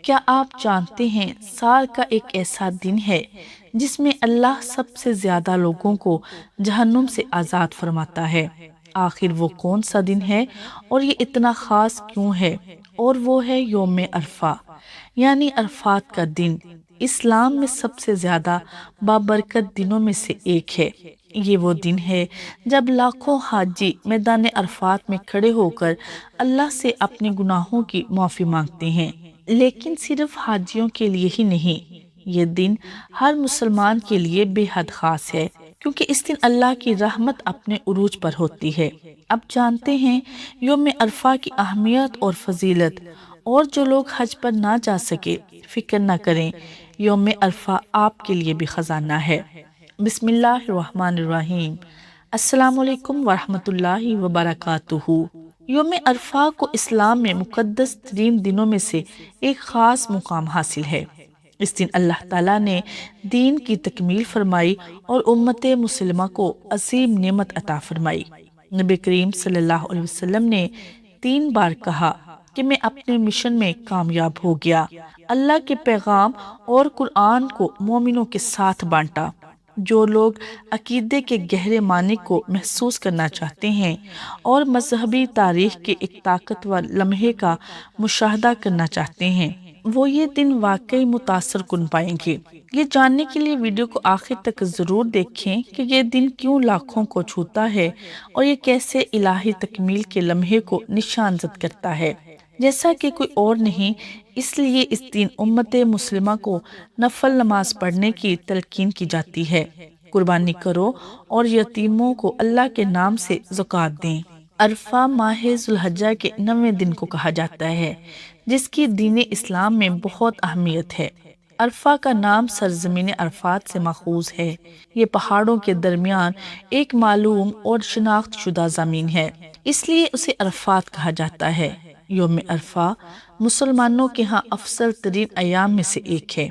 کیا آپ جانتے ہیں سال کا ایک ایسا دن ہے جس میں اللہ سب سے زیادہ لوگوں کو جہنم سے آزاد فرماتا ہے؟ آخر وہ کون سا دن ہے اور یہ اتنا خاص کیوں ہے؟ اور وہ ہے یوم عرفہ، یعنی عرفات کا دن۔ اسلام میں سب سے زیادہ بابرکت دنوں میں سے ایک ہے۔ یہ وہ دن ہے جب لاکھوں حاجی میدان عرفات میں کھڑے ہو کر اللہ سے اپنے گناہوں کی معافی مانگتے ہیں۔ لیکن صرف حاجیوں کے لیے ہی نہیں، یہ دن ہر مسلمان کے لیے بے حد خاص ہے، کیونکہ اس دن اللہ کی رحمت اپنے عروج پر ہوتی ہے۔ اب جانتے ہیں یوم عرفہ کی اہمیت اور فضیلت۔ اور جو لوگ حج پر نہ جا سکے، فکر نہ کریں، یوم عرفہ آپ کے لیے بھی خزانہ ہے۔ بسم اللہ الرحمن الرحیم۔ السلام علیکم ورحمۃ اللہ وبرکاتہ۔ یوم عرفہ کو اسلام میں مقدس ترین دنوں میں سے ایک خاص مقام حاصل ہے۔ اس دن اللہ تعالیٰ نے دین کی تکمیل فرمائی اور امت مسلمہ کو عظیم نعمت عطا فرمائی۔ نبی کریم صلی اللہ علیہ وسلم نے 3 بار کہا کہ میں اپنے مشن میں کامیاب ہو گیا۔ اللہ کے پیغام اور قرآن کو مومنوں کے ساتھ بانٹا۔ جو لوگ عقیدے کے گہرے معنی کو محسوس کرنا چاہتے ہیں اور مذہبی تاریخ کے ایک طاقتور لمحے کا مشاہدہ کرنا چاہتے ہیں، وہ یہ دن واقعی متاثر کن پائیں گے۔ یہ جاننے کے لیے ویڈیو کو آخر تک ضرور دیکھیں کہ یہ دن کیوں لاکھوں کو چھوتا ہے اور یہ کیسے الہی تکمیل کے لمحے کو نشان زد کرتا ہے۔ جیسا کہ کوئی اور نہیں، اس لیے اس دن امت مسلمہ کو نفل نماز پڑھنے کی تلقین کی جاتی ہے۔ قربانی کرو اور یتیموں کو اللہ کے نام سے زکوٰۃ دیں۔ عرفہ ماہ ذوالحجہ کے 9ویں دن کو کہا جاتا ہے، جس کی دین اسلام میں بہت اہمیت ہے۔ عرفہ کا نام سرزمین عرفات سے ماخوذ ہے۔ یہ پہاڑوں کے درمیان ایک معلوم اور شناخت شدہ زمین ہے، اس لیے اسے عرفات کہا جاتا ہے۔ یوم عرفہ مسلمانوں کے ہاں افضل ترین ایام میں سے ایک ہے،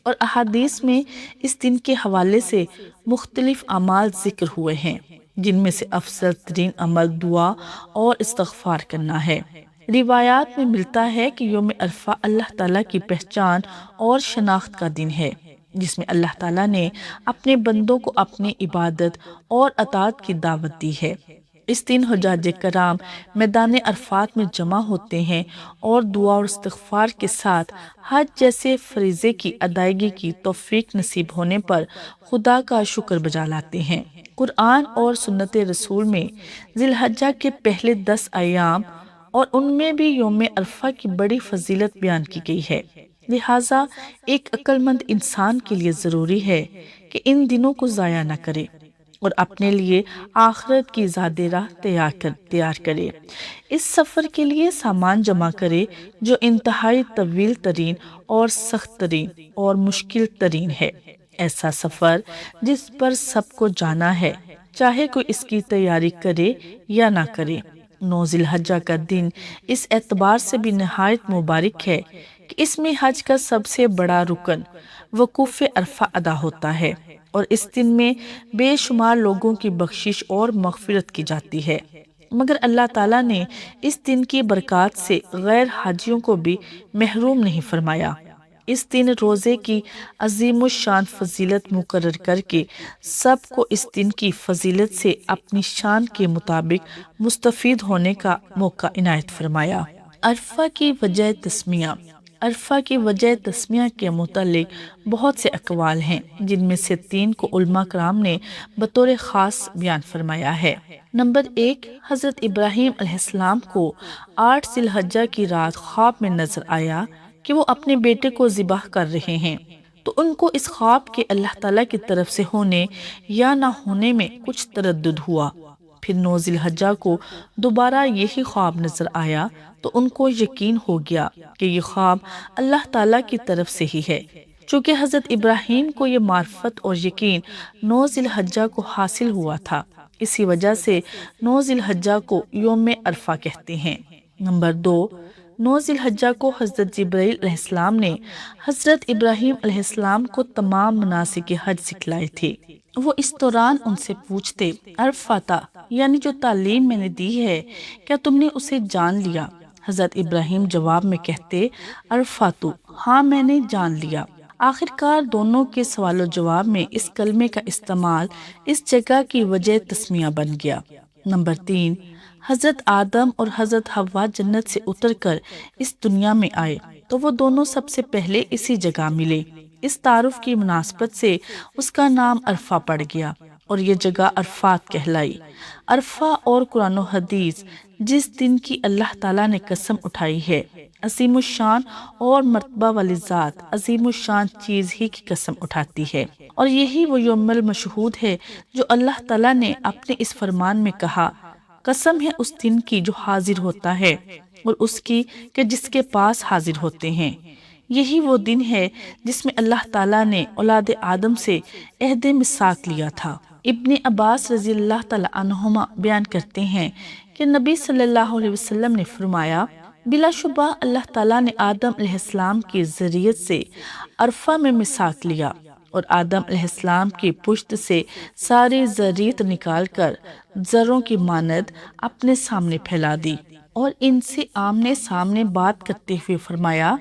اور احادیث میں اس دن کے حوالے سے مختلف اعمال ذکر ہوئے ہیں، جن میں سے افضل ترین عمل دعا اور استغفار کرنا ہے۔ روایات میں ملتا ہے کہ یوم عرفہ اللہ تعالیٰ کی پہچان اور شناخت کا دن ہے، جس میں اللہ تعالیٰ نے اپنے بندوں کو اپنی عبادت اور اطاعت کی دعوت دی ہے۔ اس دن حجاج کرام میدان عرفات میں جمع ہوتے ہیں اور دعا اور استغفار کے ساتھ حج جیسے فریضے کی ادائیگی کی توفیق نصیب ہونے پر خدا کا شکر بجا لاتے ہیں۔ قرآن اور سنت رسول میں ذی الحجہ کے پہلے 10 ایام اور ان میں بھی یوم عرفہ کی بڑی فضیلت بیان کی گئی ہے۔ لہٰذا ایک عقل مند انسان کے لیے ضروری ہے کہ ان دنوں کو ضائع نہ کرے اور اپنے لیے آخرت کی زاد راہ تیار کرے۔ اس سفر کے لیے سامان جمع کرے جو انتہائی طویل ترین اور سخت ترین اور مشکل ترین ہے۔ ایسا سفر جس پر سب کو جانا ہے، چاہے کوئی اس کی تیاری کرے یا نہ کرے۔ 9 ذی الحجہ کا دن اس اعتبار سے بھی نہایت مبارک ہے کہ اس میں حج کا سب سے بڑا رکن وقوف عرفہ ادا ہوتا ہے، اور اس دن میں بے شمار لوگوں کی بخشش اور مغفرت کی جاتی ہے۔ مگر اللہ تعالیٰ نے اس دن کی برکات سے غیر حاجیوں کو بھی محروم نہیں فرمایا۔ اس دن روزے کی عظیم الشان فضیلت مقرر کر کے سب کو اس دن کی فضیلت سے اپنی شان کے مطابق مستفید ہونے کا موقع عنایت فرمایا۔ عرفہ کی وجہ تسمیہ۔ عرفہ کی وجہ تسمیہ کے متعلق بہت سے اقوال ہیں، جن میں سے 3 کو علماء کرام نے بطور خاص بیان فرمایا ہے۔ نمبر 1، حضرت ابراہیم علیہ السلام کو 8 ذی الحجہ کی رات خواب میں نظر آیا کہ وہ اپنے بیٹے کو ذبح کر رہے ہیں، تو ان کو اس خواب کے اللہ تعالیٰ کی طرف سے ہونے یا نہ ہونے میں کچھ تردد ہوا۔ پھر 9 ذی الحجہ کو دوبارہ یہی خواب نظر آیا تو ان کو یقین ہو گیا کہ یہ خواب اللہ تعالیٰ کی طرف سے ہی ہے۔ چونکہ حضرت ابراہیم کو یہ معرفت اور یقین 9 ذی الحجہ کو حاصل ہوا تھا، اسی وجہ سے 9 ذی الحجہ کو یوم عرفہ کہتے ہیں۔ نمبر 2، 9 ذی الحجہ کو حضرت جبرائیل علیہ السلام نے حضرت ابراہیم علیہ السلام کو تمام مناسک حج سکھلائے تھے۔ وہ اس دوران ان سے پوچھتے، عرفاتہ، یعنی جو تعلیم میں نے دی ہے، کیا تم نے اسے جان لیا؟ حضرت ابراہیم جواب میں کہتے، عرفاتو، ہاں میں نے جان لیا۔ آخرکار دونوں کے سوال و جواب میں اس کلمے کا استعمال اس جگہ کی وجہ تسمیہ بن گیا۔ نمبر 3، حضرت آدم اور حضرت حوا جنت سے اتر کر اس دنیا میں آئے تو وہ دونوں سب سے پہلے اسی جگہ ملے۔ اس تعارف کی مناسبت سے اس کا نام عرفہ پڑ گیا اور یہ جگہ عرفات کہلائی۔ عرفہ اور قرآن و حدیث جس دن کی اللہ تعالیٰ نے قسم اٹھائی ہے، عظیم الشان اور مرتبہ والی ذات عظیم الشان چیز ہی کی قسم اٹھاتی ہے، اور یہی وہ یوم المشہود ہے جو اللہ تعالیٰ نے اپنے اس فرمان میں کہا، قسم ہے اس دن کی جو حاضر ہوتا ہے اور اس کی کہ جس کے پاس حاضر ہوتے ہیں۔ یہی وہ دن ہے جس میں اللہ تعالیٰ نے اولاد آدم سے عہد میثاق لیا تھا۔ ابن عباس رضی اللہ تعالیٰ عنہما بیان کرتے ہیں کہ نبی صلی اللہ علیہ وسلم نے فرمایا، بلا شبہ اللہ تعالیٰ نے آدم علیہ السلام کی ذریت سے عرفہ میں میثاق لیا اور آدم علیہ السلام کی پشت سے ساری ذریت نکال کر ذروں کی مانند اپنے سامنے پھیلا دی اور ان سے آمنے سامنے بات کرتے ہوئے فرمایا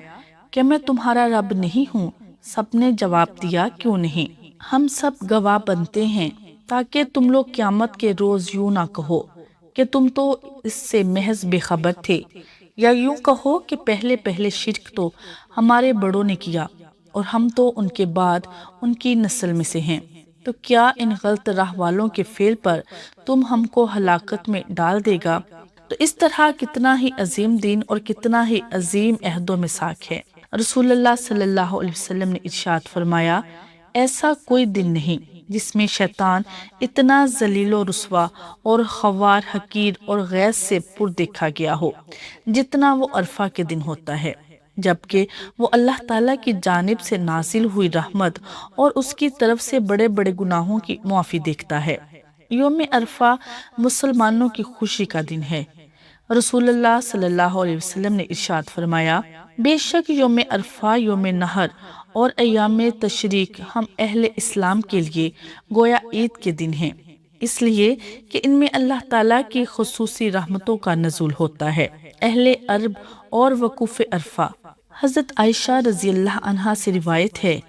کہ میں تمہارا رب نہیں ہوں؟ سب نے جواب دیا، کیوں نہیں، ہم سب گواہ بنتے ہیں، تاکہ تم لوگ قیامت کے روز یوں نہ کہو کہ تم تو اس سے محض بے خبر تھے، یا یوں کہو کہ پہلے پہلے شرک تو ہمارے بڑوں نے کیا اور ہم تو ان کے بعد ان کی نسل میں سے ہیں، تو کیا ان غلط راہ والوں کے فعل پر تم ہم کو ہلاکت میں ڈال دے گا؟ تو اس طرح کتنا ہی عظیم دین اور کتنا ہی عظیم عہد و میثاق ہے۔ رسول اللہ صلی اللہ علیہ وسلم نے ارشاد فرمایا، ایسا کوئی دن نہیں جس میں شیطان اتنا ذلیل و رسوا اور خوار، حقیر اور غیظ سے پر دیکھا گیا ہو جتنا وہ عرفہ کے دن ہوتا ہے، جبکہ وہ اللہ تعالیٰ کی جانب سے نازل ہوئی رحمت اور اس کی طرف سے بڑے بڑے گناہوں کی معافی دیکھتا ہے۔ یوم عرفہ مسلمانوں کی خوشی کا دن ہے۔ رسول اللہ صلی اللہ علیہ وسلم نے ارشاد فرمایا، بے شک یوم عرفہ، یوم نحر اور ایام تشریق ہم اہل اسلام کے لیے گویا عید کے دن ہیں، اس لیے کہ ان میں اللہ تعالیٰ کی خصوصی رحمتوں کا نزول ہوتا ہے۔ اہل عرب اور وقوف عرفہ۔ حضرت عائشہ رضی اللہ عنہا سے روایت ہے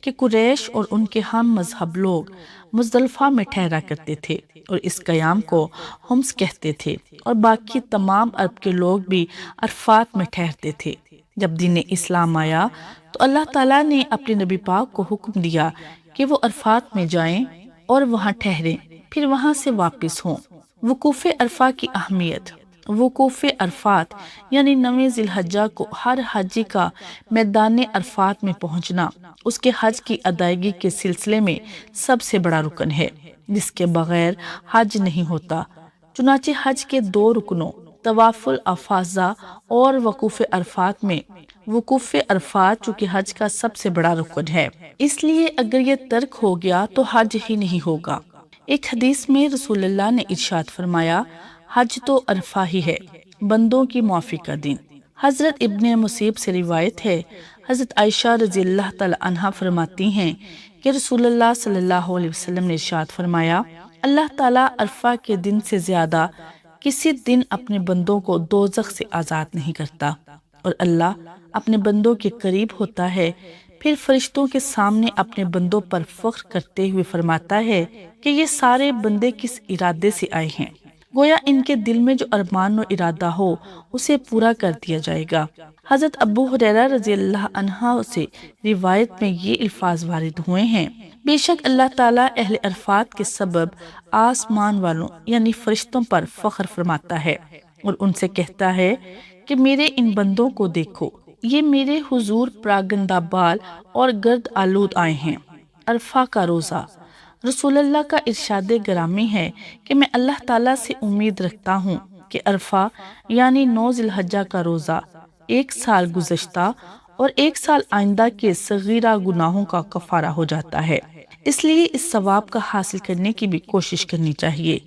کہ قریش اور ان کے ہم مذہب لوگ مزدلفہ میں ٹھہرا کرتے تھے اور اس قیام کو ہمس کہتے تھے، اور باقی تمام عرب کے لوگ بھی عرفات میں ٹھہرتے تھے۔ جب دین اسلام آیا تو اللہ تعالیٰ نے اپنے نبی پاک کو حکم دیا کہ وہ عرفات میں جائیں اور وہاں ٹھہریں، پھر وہاں سے واپس ہوں۔ وقوف عرفہ کی اہمیت۔ وقوف عرفات یعنی 9 ذی الحجہ کو ہر حاجی کا میدان عرفات میں پہنچنا اس کے حج کی ادائیگی کے سلسلے میں سب سے بڑا رکن ہے، جس کے بغیر حج نہیں ہوتا۔ چنانچہ حج کے 2 رکنوں طواف الافاضہ اور وقوف عرفات میں وقوف عرفات چونکہ حج کا سب سے بڑا رکن ہے، اس لیے اگر یہ ترک ہو گیا تو حج ہی نہیں ہوگا۔ ایک حدیث میں رسول اللہ نے ارشاد فرمایا، حج تو عرفہ ہی ہے، بندوں کی معافی کا دن۔ حضرت ابن مصیب سے روایت ہے، حضرت عائشہ رضی اللہ تعالی عنہا فرماتی ہیں کہ رسول اللہ صلی اللہ علیہ وسلم نے ارشاد فرمایا، اللہ تعالیٰ عرفہ کے دن سے زیادہ کسی دن اپنے بندوں کو دوزخ سے آزاد نہیں کرتا، اور اللہ اپنے بندوں کے قریب ہوتا ہے، پھر فرشتوں کے سامنے اپنے بندوں پر فخر کرتے ہوئے فرماتا ہے کہ یہ سارے بندے کس ارادے سے آئے ہیں، گویا ان کے دل میں جو ارمان و ارادہ ہو اسے پورا کر دیا جائے گا۔ حضرت ابو ہریرہ رضی اللہ عنہ سے روایت میں یہ الفاظ وارد ہوئے ہیں، بے شک اللہ تعالیٰ اہل عرفات کے سبب آسمان والوں یعنی فرشتوں پر فخر فرماتا ہے اور ان سے کہتا ہے کہ میرے ان بندوں کو دیکھو، یہ میرے حضور پراگندہ بال اور گرد آلود آئے ہیں۔ عرفہ کا روزہ۔ رسول اللہ کا ارشاد گرامی ہے کہ میں اللہ تعالیٰ سے امید رکھتا ہوں کہ عرفہ یعنی 9 ذی الحجہ کا روزہ 1 سال گزشتہ اور 1 سال آئندہ کے صغیرہ گناہوں کا کفارہ ہو جاتا ہے، اس لیے اس ثواب کا حاصل کرنے کی بھی کوشش کرنی چاہیے۔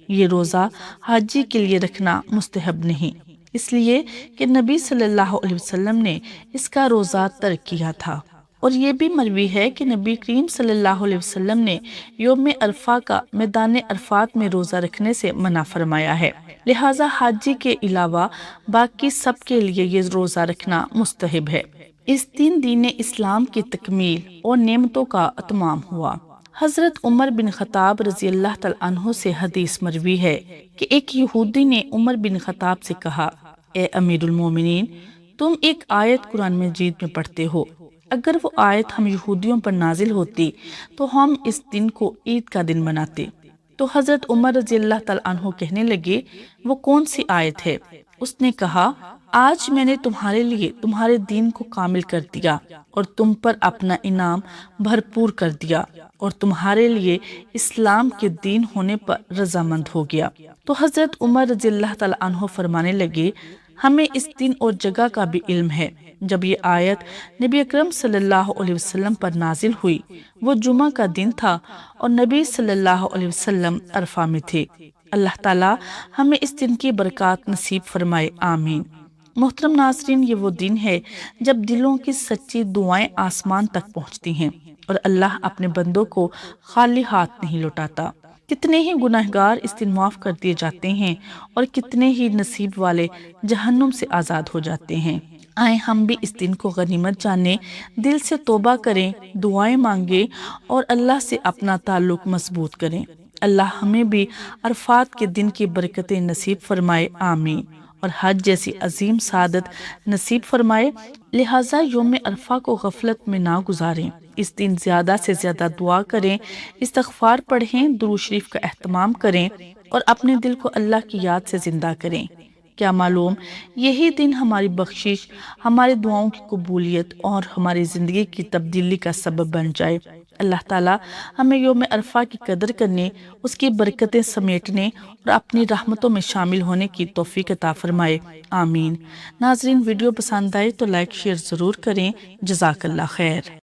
یہ روزہ حاجی کے لیے رکھنا مستحب نہیں، اس لیے کہ نبی صلی اللہ علیہ وسلم نے اس کا روزہ ترک کیا تھا، اور یہ بھی مروی ہے کہ نبی کریم صلی اللہ علیہ وسلم نے یوم عرفہ کا میدان عرفات میں روزہ رکھنے سے منع فرمایا ہے، لہٰذا حاجی کے علاوہ باقی سب کے لیے یہ روزہ رکھنا مستحب ہے۔ اس دن دین اسلام کی تکمیل اور نعمتوں کا اتمام ہوا۔ حضرت عمر بن خطاب رضی اللہ تعالیٰ عنہ سے حدیث مروی ہے کہ ایک یہودی نے عمر بن خطاب سے کہا، اے امیر المومنین، تم ایک آیت قرآن مجید میں پڑھتے ہو، اگر وہ آیت ہم یہودیوں پر نازل ہوتی تو ہم اس دن کو عید کا دن مناتے۔ تو حضرت عمر رضی اللہ تعالیٰ عنہ کہنے لگے، وہ کون سی آیت ہے؟ اس نے کہا، آج میں نے تمہارے لیے تمہارے دین کو کامل کر دیا اور تم پر اپنا انعام بھرپور کر دیا اور تمہارے لیے اسلام کے دین ہونے پر رضامند ہو گیا۔ تو حضرت عمر رضی اللہ تعالیٰ عنہ فرمانے لگے، ہمیں اس دن اور جگہ کا بھی علم ہے جب یہ آیت نبی اکرم صلی اللہ علیہ وسلم پر نازل ہوئی۔ وہ جمعہ کا دن تھا اور نبی صلی اللہ علیہ وسلم عرفہ میں تھے۔ اللہ تعالیٰ ہمیں اس دن کی برکات نصیب فرمائے، آمین۔ محترم ناظرین، یہ وہ دن ہے جب دلوں کی سچی دعائیں آسمان تک پہنچتی ہیں اور اللہ اپنے بندوں کو خالی ہاتھ نہیں لوٹاتا۔ کتنے ہی گناہگار اس دن معاف کر دیے جاتے ہیں اور کتنے ہی نصیب والے جہنم سے آزاد ہو جاتے ہیں۔ آئیں ہم بھی اس دن کو غنیمت جانیں، دل سے توبہ کریں، دعائیں مانگیں اور اللہ سے اپنا تعلق مضبوط کریں۔ اللہ ہمیں بھی عرفات کے دن کی برکتیں نصیب فرمائے، آمین، اور حج جیسی عظیم سعادت نصیب فرمائے۔ لہٰذا یوم عرفہ کو غفلت میں نہ گزاریں، اس دن زیادہ سے زیادہ دعا کریں، استغفار پڑھیں، درود شریف کا اہتمام کریں اور اپنے دل کو اللہ کی یاد سے زندہ کریں۔ کیا معلوم یہی دن ہماری بخشش، ہماری دعاؤں کی قبولیت اور ہماری زندگی کی تبدیلی کا سبب بن جائے۔ اللہ تعالیٰ ہمیں یوم عرفہ کی قدر کرنے، اس کی برکتیں سمیٹنے اور اپنی رحمتوں میں شامل ہونے کی توفیق عطا فرمائے، آمین۔ ناظرین، ویڈیو پسند آئے تو لائک شیئر ضرور کریں۔ جزاک اللہ خیر۔